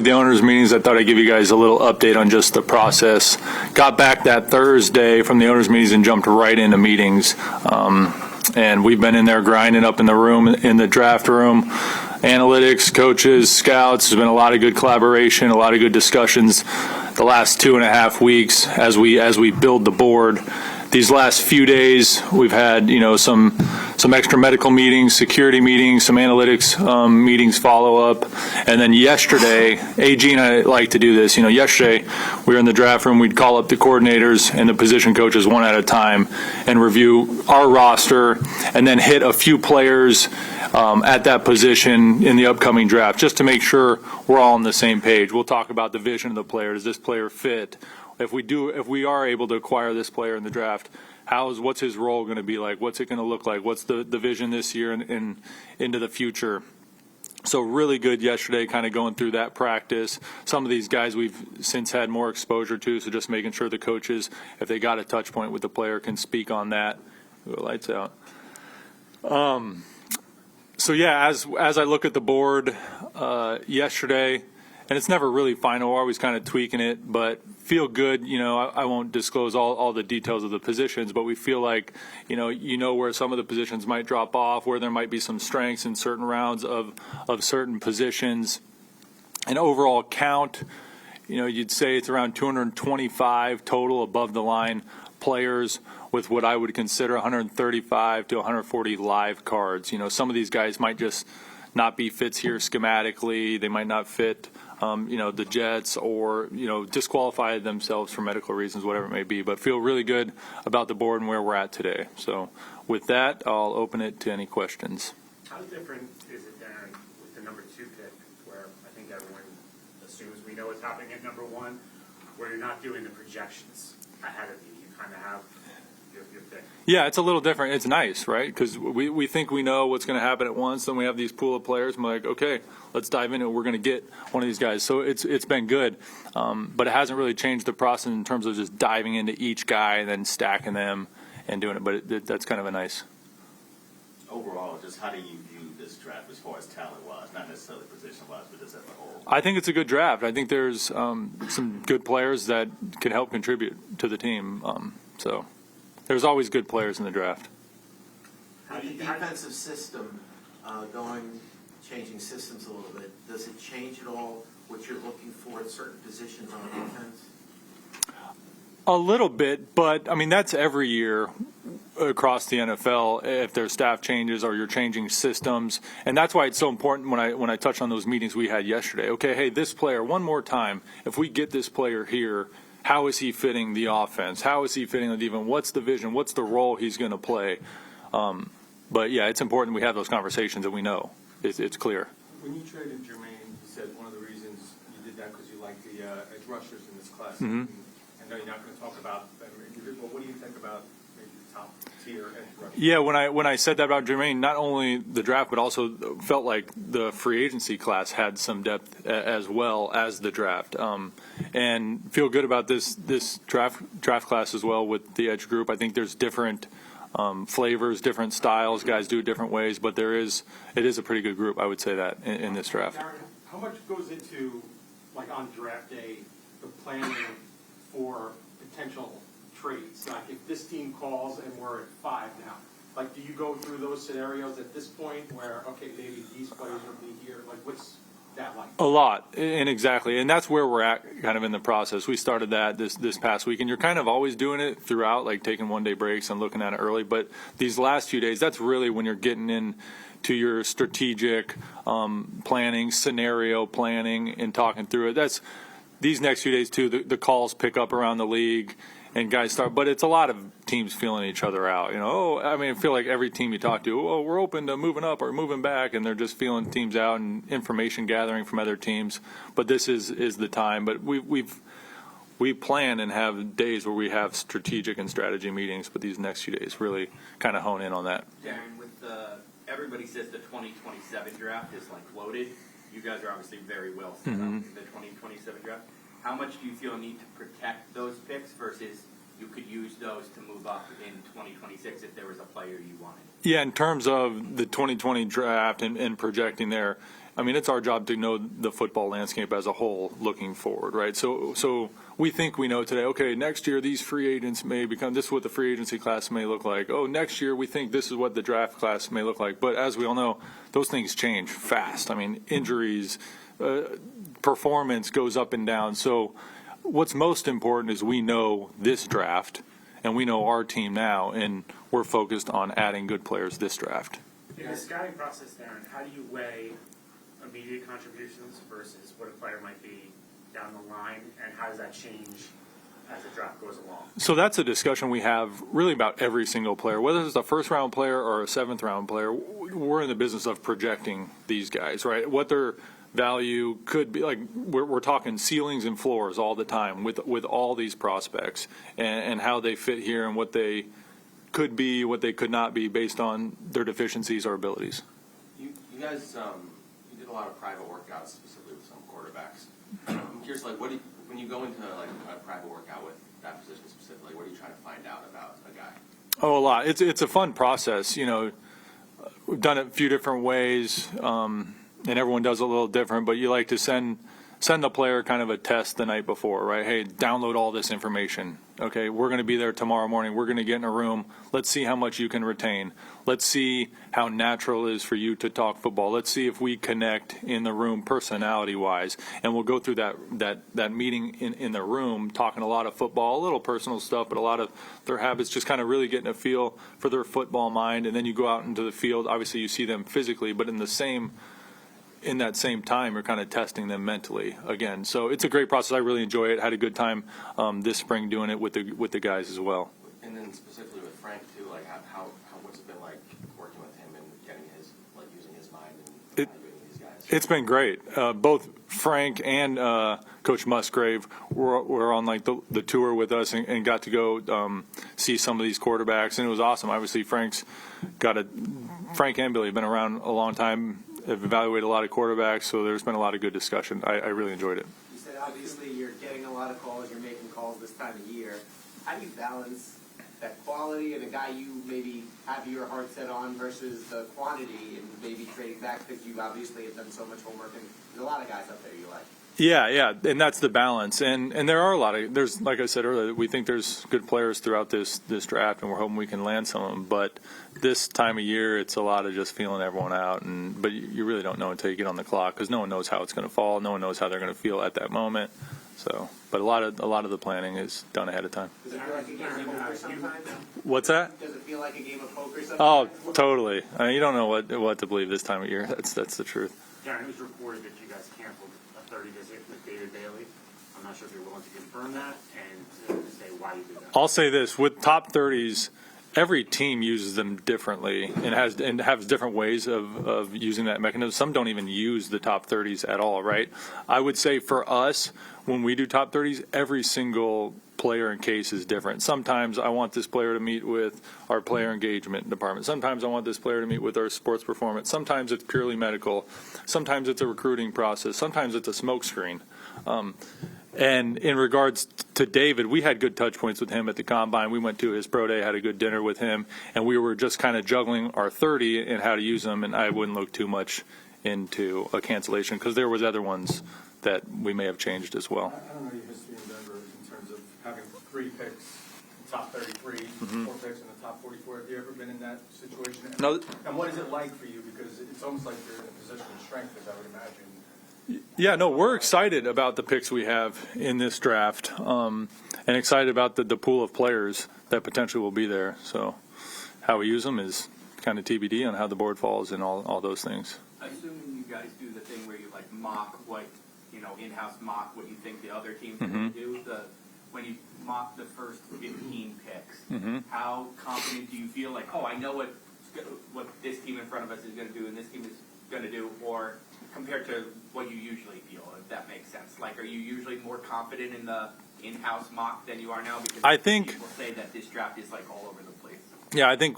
The owners' meetings, I thought I'd give you guys a little update on just the process. Got back that Thursday from the owners' meetings and jumped right into meetings. And we've been in there grinding up in the room, in the draft room. Analytics, coaches, scouts. There's been a lot of good collaboration, a lot of good discussions the last 2.5 weeks as we build the board. These last few days, we've had some extra medical meetings, security meetings, some analytics meetings follow up, and then yesterday, AG and I like to do this. Yesterday we were in the draft room. We'd call up the coordinators and the position coaches one at a time and review our roster, and then hit a few players at that position in the upcoming draft, just to make sure we're all on the same page. We'll talk about the vision of the player. Does this player fit? If we are able to acquire this player in the draft, what's his role going to be like? What's it going to look like? What's the vision this year and into the future? So really good yesterday, kind of going through that practice. Some of these guys we've since had more exposure to, so just making sure the coaches, if they got a touch point with the player, can speak on that. Ooh, lights out. So yeah, as I look at the board yesterday, and it's never really final, we're always kind of tweaking it, but feel good. I won't disclose all the details of the positions, but we feel like, where some of the positions might drop off, where there might be some strengths in certain rounds of certain positions. And overall count, you'd say it's around 225 total above the line players, with what I would consider 135 to 140 live cards. Some of these guys might just not be fits here schematically. They might not fit the Jets, or disqualify themselves for medical reasons, whatever it may be, but feel really good about the board and where we're at today. So with that, I'll open it to any questions. How different is it, Darren, with the number 2 pick, where I think everyone assumes we know what's happening at number 1, where you're not doing the projections ahead of you? You kind of have your pick. Yeah, it's a little different. It's nice, right? Because we think we know what's going to happen at once. Then we have these pool of players, and we're like, okay, let's dive into it. We're going to get one of these guys. So it's been good, but it hasn't really changed the process in terms of just diving into each guy and then stacking them and doing it. But that's kind of a nice. Overall, just how do you view this draft as far as talent-wise, not necessarily position-wise, but just as a whole? I think it's a good draft. I think there's some good players that can help contribute to the team. So there's always good players in the draft. The defensive system, changing systems a little bit, does it change at all what you're looking for at certain positions on defense? A little bit, but that's every year across the NFL. If there's staff changes or you're changing systems, and that's why it's so important when I touch on those meetings we had yesterday. Okay, hey, this player, one more time, if we get this player here, how is he fitting the offense? How is he fitting the defense? What's the vision? What's the role he's going to play? But yeah, it's important we have those conversations and we know it's clear. When you traded Jermaine, you said one of the reasons you did that because you like the edge rushers in this class. Mm-hmm. I know you're not going to talk about them, but what do you think about maybe the top tier edge rushers? Yeah, when I said that about Jermaine, not only the draft, but also felt like the free agency class had some depth as well as the draft, and feel good about this draft class as well with the edge group. I think there's different flavors, different styles. Guys do it different ways, but it is a pretty good group. I would say that in this draft. Darren, how much goes into, like on draft day, the planning for potential trades? Like if this team calls and we're at 5 now, like do you go through those scenarios at this point where, okay, maybe these players will be here? Like what's that like? A lot, and exactly, and that's where we're at kind of in the process. We started that this past week, and you're kind of always doing it throughout, like taking one-day breaks and looking at it early. But these last few days, that's really when you're getting in to your strategic planning, scenario planning, and talking through it. That's these next few days too. The calls pick up around the league, and guys start. But it's a lot of teams feeling each other out. I feel like every team you talk to, we're open to moving up or moving back, and they're just feeling teams out and information gathering from other teams. But this is the time. But we plan and have days where we have strategic and strategy meetings. But these next few days really kind of hone in on that. Darren, with everybody says the 2027 draft is like loaded. You guys are obviously very well set up in the 2027 draft. How much do you feel need to protect those picks versus you could use those to move up in 2026 if there was a player you wanted? Yeah, in terms of the 2020 draft and projecting there, I mean, it's our job to know the football landscape as a whole looking forward, right? So we think we know today, okay, next year these free agents may become, this is what the free agency class may look like. Oh, next year we think this is what the draft class may look like. But as we all know, those things change fast. I mean, injuries, performance goes up and down. So what's most important is we know this draft and we know our team now, and we're focused on adding good players this draft. In the scouting process, Darren, how do you weigh immediate contributions versus what a player might be down the line, and how does that change as the draft goes along? So that's a discussion we have really about every single player, whether it's a first-round player or a seventh-round player. We're in the business of projecting these guys, right? What their value could be. Like we're talking ceilings and floors all the time with all these prospects, and how they fit here and what they could be, what they could not be based on their deficiencies or abilities. You guys, you did a lot of private workouts, specifically with some quarterbacks. I'm curious, like, when you go into like a private workout with that position specifically, what are you trying to find out about a guy? Oh, a lot. It's a fun process. You know, we've done it a few different ways, and everyone does it a little different. But you like to send the player kind of a test the night before, right? Hey, download all this information. Okay, we're going to be there tomorrow morning. We're going to get in a room. Let's see how much you can retain. Let's see how natural it is for you to talk football. Let's see if we connect in the room personality-wise. And we'll go through that meeting in the room, talking a lot of football, a little personal stuff, but a lot of their habits, just kind of really getting a feel for their football mind. And then you go out into the field. Obviously, you see them physically, but in that same time, you're kind of testing them mentally again. So it's a great process. I really enjoy it. Had a good time this spring doing it with the guys as well. And then specifically with Frank too, like what's it been like working with him and getting using his mind and evaluating these guys? It's been great. Both Frank and Coach Musgrave were on like the tour with us and got to go see some of these quarterbacks, and it was awesome. Obviously, Frank and Billy have been around a long time. Have evaluated a lot of quarterbacks, so there's been a lot of good discussion. I really enjoyed it. You said obviously you're getting a lot of calls, you're making calls this time of year. How do you balance that quality and a guy you maybe have your heart set on versus the quantity and maybe trading back because you obviously have done so much homework and there's a lot of guys out there you like? Yeah, and that's the balance. And there are there's, like I said earlier, we think there's good players throughout this draft, and we're hoping we can land some of them. But this time of year, it's a lot of just feeling everyone out. But you really don't know until you get on the clock, because no one knows how it's going to fall. No one knows how they're going to feel at that moment. So, but a lot of the planning is done ahead of time. Does it feel like a game of poker sometimes? What's that? Does it feel like a game of poker sometimes? Oh, totally. I mean, you don't know what to believe this time of year. That's the truth. Darren, it was reported that you guys canceled a 30 visit with David Bailey. I'm not sure if you're willing to confirm that and to say why you did that. I'll say this: with top 30s, every team uses them differently and has different ways of using that mechanism. Some don't even use the top 30s at all, right? I would say for us, when we do top 30s, every single player and case is different. Sometimes I want this player to meet with our player engagement department. Sometimes I want this player to meet with our sports performance. Sometimes it's purely medical. Sometimes it's a recruiting process. Sometimes it's a smoke screen. And in regards to David, we had good touch points with him at the Combine. We went to his pro day, had a good dinner with him, and we were just kind of juggling our 30 and how to use them, and I wouldn't look too much into a cancellation because there was other ones that we may have changed as well. I don't know your history in Denver in terms of having 3 picks in the top 33, 4 picks in the top 44. Have you ever been in that situation? No. And what is it like for you? Because it's almost like you're in a position of strength, as I would imagine. Yeah, no, we're excited about the picks we have in this draft, and excited about the pool of players that potentially will be there. So how we use them is kind of TBD on how the board falls and all those things. Assuming you guys do the thing where you like mock what, in-house mock what you think the other team's going to do, when you mock the first 15 picks, how confident do you feel like, I know what this team in front of us is going to do and this team is going to do, or compared to what you usually feel, if that makes sense? Like, are you usually more confident in the in-house mock than you are now? Because I think people say that this draft is like all over the place. Yeah, I think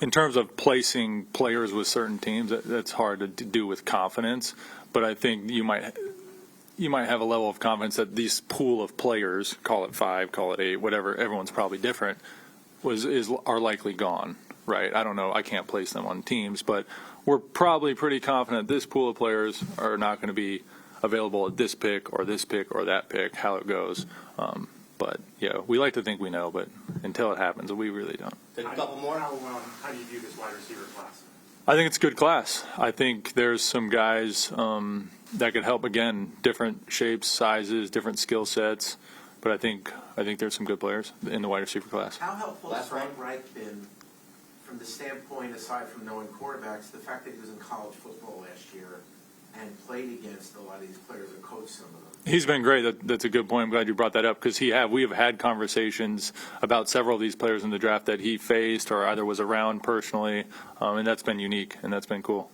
in terms of placing players with certain teams, that's hard to do with confidence. But I think you might have a level of confidence that these pool of players, call it 5, call it 8, whatever, everyone's probably different, are likely gone. right? I don't know. I can't place them on teams, but we're probably pretty confident this pool of players are not going to be available at this pick or that pick, how it goes. But yeah, we like to think we know, but until it happens, we really don't. Take a couple more. How do you view this wide receiver class? I think it's a good class. I think there's some guys that could help. Again, different shapes, sizes, different skill sets. But I think there's some good players in the wide receiver class. How helpful has Last round. Frank Reich been from the standpoint, aside from knowing quarterbacks, the fact that he was in college football last year and played against a lot of these players and coached some of them? He's been great. That's a good point. I'm glad you brought that up because we have had conversations about several of these players in the draft that he faced or either was around personally, and that's been unique and that's been cool.